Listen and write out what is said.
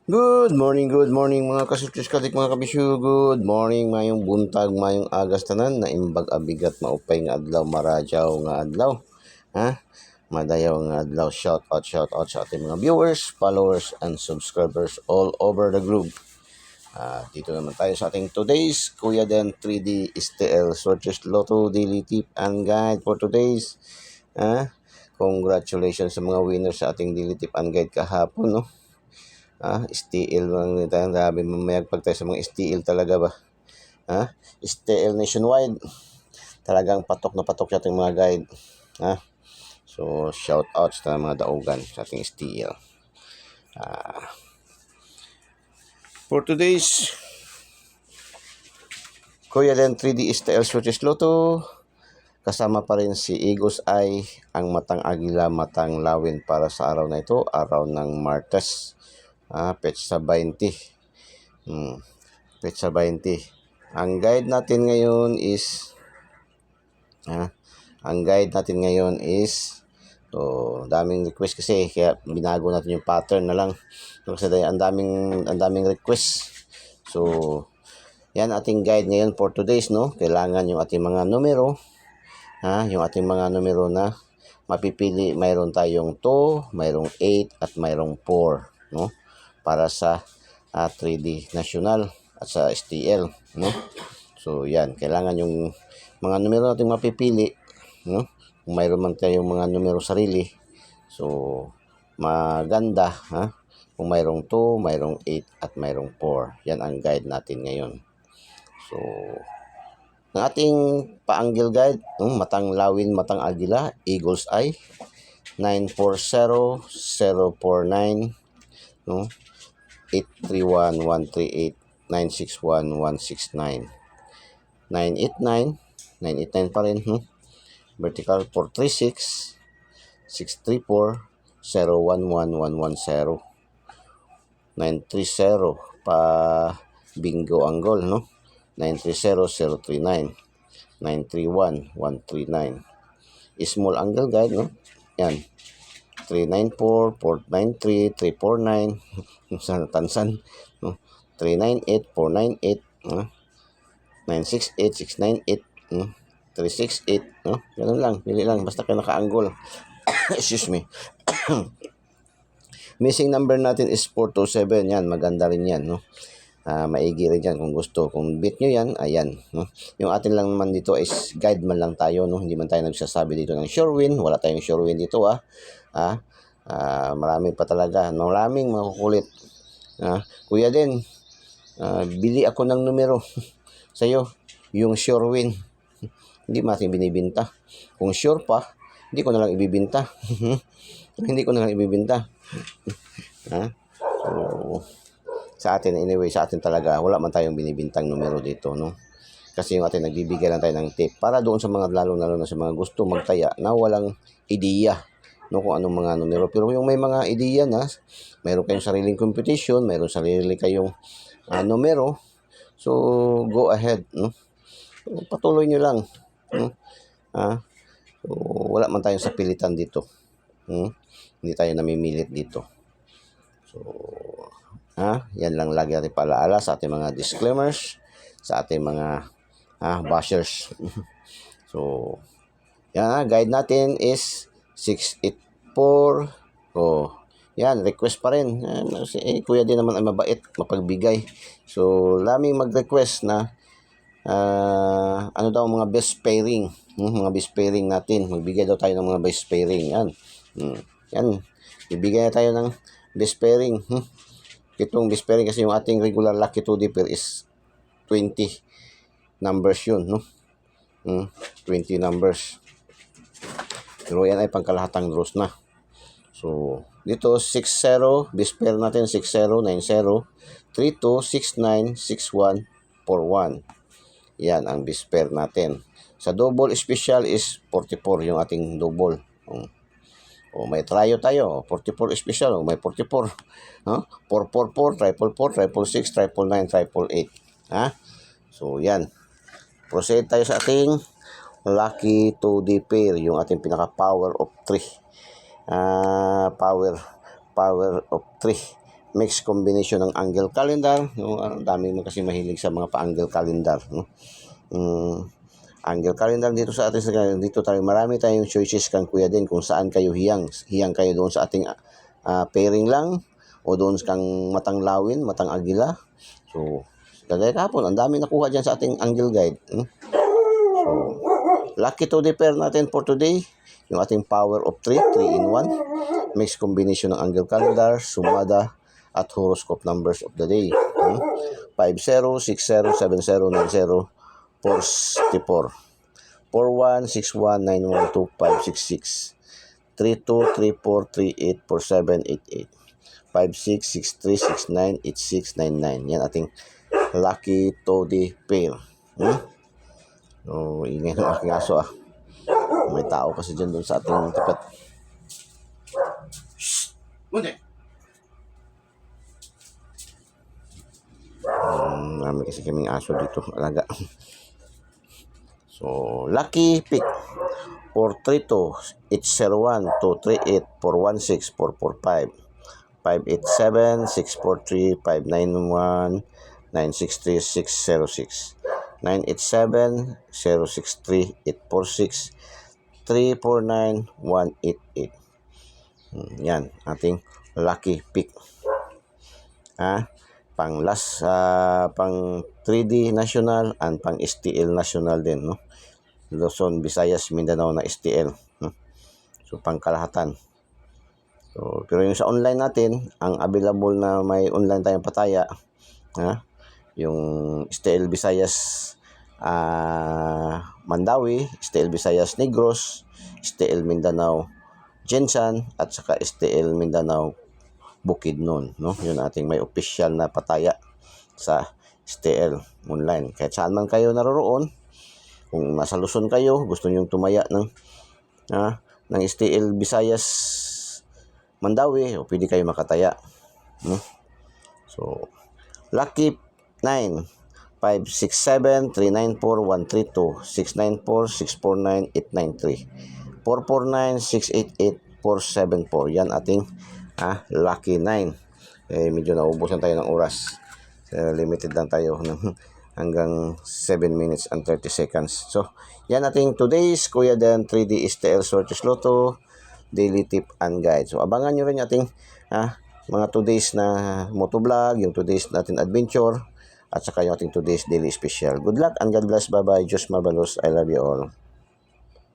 Good morning mga kasultis kadik mga kabisyo. Good morning, mayong buntag, mayong agas tanan na imbag abigat maupay nga adlaw, maradyaw nga adlaw. Ha? Madayaw nga adlaw. Shout out sa ating mga viewers, followers, and subscribers all over the globe. Dito naman tayo sa ating today's Kuya Den 3D STL Sortes Lotto Daily Tip and Guide for today's. Congratulations sa mga winners sa ating Daily Tip and Guide kahapon, no? STL lang tayo. Grabe mamayagpag tayo sa mga STL talaga ba? STL nationwide. Talagang patok na patok sa ating mga guide. So, shout out sa mga daugan sa ating STL. For today's Kuya Den 3D STL Switches Lotto, kasama pa rin si Eagles Eye, ang matang agila, matang lawin para sa araw na ito, araw ng Martes. Petsa 20. Petsa 20. Ang guide natin ngayon is daming request kasi kaya binago natin yung pattern na lang. Kasi ang daming request. So, yan ating guide ngayon for today's, no. Kailangan yung ating mga numero, yung ating mga numero na mapipili. Mayroon tayong 2, mayroong 8 at mayroong 4, no, para sa 3D National at sa STL, no. So yan, kailangan yung mga numero natin mapipili, no. Kung mayroon man tayong mga numero sarili, so maganda, kung mayroong 2, mayroong 8 at mayroong 4. Yan ang guide natin ngayon. So ang ating pa-angle guide, matang lawin, matang agila, Eagles Eye, 940-049, no, 831-138, 961-169, 989 pa rin, vertical 436, 634-011-110, 930 pa bingo angle, no, 930-039, 931-139. Small angle guide, no, yan, 394, 493, 349, sa tansan, no, 398, 498, 968, 698, 368, no, ganun lang, pili lang, basta kayo naka-angle. Excuse me. Missing number natin is 427, yan, maganda rin yan, no. Maigi rin yan kung gusto. Kung beat nyo yan, ayan, no? Yung atin lang naman dito is guide man lang tayo, no? Hindi man tayo nagsasabi dito ng sure win. Wala tayong sure win dito, marami pa talaga, maraming makukulit. Kuya din, bili ako ng numero sa'yo, yung sure win. Hindi natin binibinta. Kung sure pa, hindi ko na lang ibibinta. Hindi ko na lang ibibinta. So, sa atin, anyway, sa atin talaga, wala man tayong binibintang numero dito, no? Kasi yung atin, nagbibigay lang tayo ng tip para doon sa mga lalo na sa mga gusto magtaya na walang ideya, no, kung anong mga numero. Pero yung may mga ideya na, mayroon kayong sariling competition, mayroon sarili kayong numero, so go ahead, no? So, patuloy nyo lang, no? So, wala man tayong sapilitan dito, hindi tayo namimilit dito. So, yan lang lagi natin paalaala sa ating mga disclaimers, sa ating mga bashers. So, yan, guide natin is 684. Oh, yan, request pa rin. Kuya din naman ay mabait, mapagbigay. So, laming mag-request na ano daw mga best pairing. Mga best pairing natin. Magbigay daw tayo ng mga best pairing. Yan. Yan. Ibigay na tayo ng best pairing. Itong best pairing kasi yung ating regular lucky 2D pair is 20 numbers yun, no? 20 numbers. Pero yan ay pangkalahatang draws na. So, dito 60, best pair natin 60, 90, 32, 69, 61, 41. Yan ang best pair natin. Sa double special is 44 yung ating double. May tryo tayo, 44 special, may 44. 444, triple 4, triple 6, triple 9, triple 8. So, yan. Proceed tayo sa ating lucky 2D pair, yung ating pinaka power of 3. Power of 3. mix combination ng angle calendar, no? Ang dami mo kasi mahilig sa mga pa-angle calendar, no? Angle calendar dito sa atin, dito tayo marami tayong choices kan kuya din kung saan kayo hiyang kayo doon sa ating pairing lang o doon kang matang lawin, matang agila. So kagaya kahapon, ang dami nakuha dyan sa ating angle guide. So lucky to the pair natin for today, yung ating power of 3 in 1, mix combination ng angle calendar, sumada, at horoscope numbers of the day. 50, 60, 70, 90, 44, 41, 61, 91, 25, 66, 32, 34, 38, 47, 88, 56, 63, 69, 86, 99. Yan ating lucky to the pair. So, ingay ng aking aso May tao kasi dyan doon sa ating tapat. Shhh! Munti! Marami kasi kaming aso dito, alaga. So, lucky pick. 432, 801, 238, 416, 445, 587, 643, 591, 963, 606, 987, 063, 846, 349, 188. Yan, ating lucky pick. Pang last, pang 3D national and pang STL national din, no? Luzon, Visayas, Mindanao na STL, no? So pangkalahatan. So pero yung sa online natin, ang available na may online tayong pataya, yung STL Visayas Mandawi, STL Visayas Negros, STL Mindanao Jensan, at saka STL Mindanao Bukidnon, no? Yun ating may official na pataya sa STL online. Kahit saan man kayo naroroon, kung nasa Luzon kayo, gusto niyo tumaya ng STL Visayas Mandawi, o pwede kayo makataya. So, lucky 9, 567, 394, 132, 694, 649, 893, 449, 688, 474. Yan ating lucky 9. Medyo naubusan tayo ng oras. Limited lang tayo hanggang 7 minutes and 30 seconds. So, yan ating today's Kuya Dan 3D STL Sortes Lotto daily tip and guide. So, abangan nyo rin ating mga today's na motovlog, yung today's natin adventure, at saka yung ating today's daily special. Good luck and God bless. Bye-bye. Diyos mabalos. I love you all.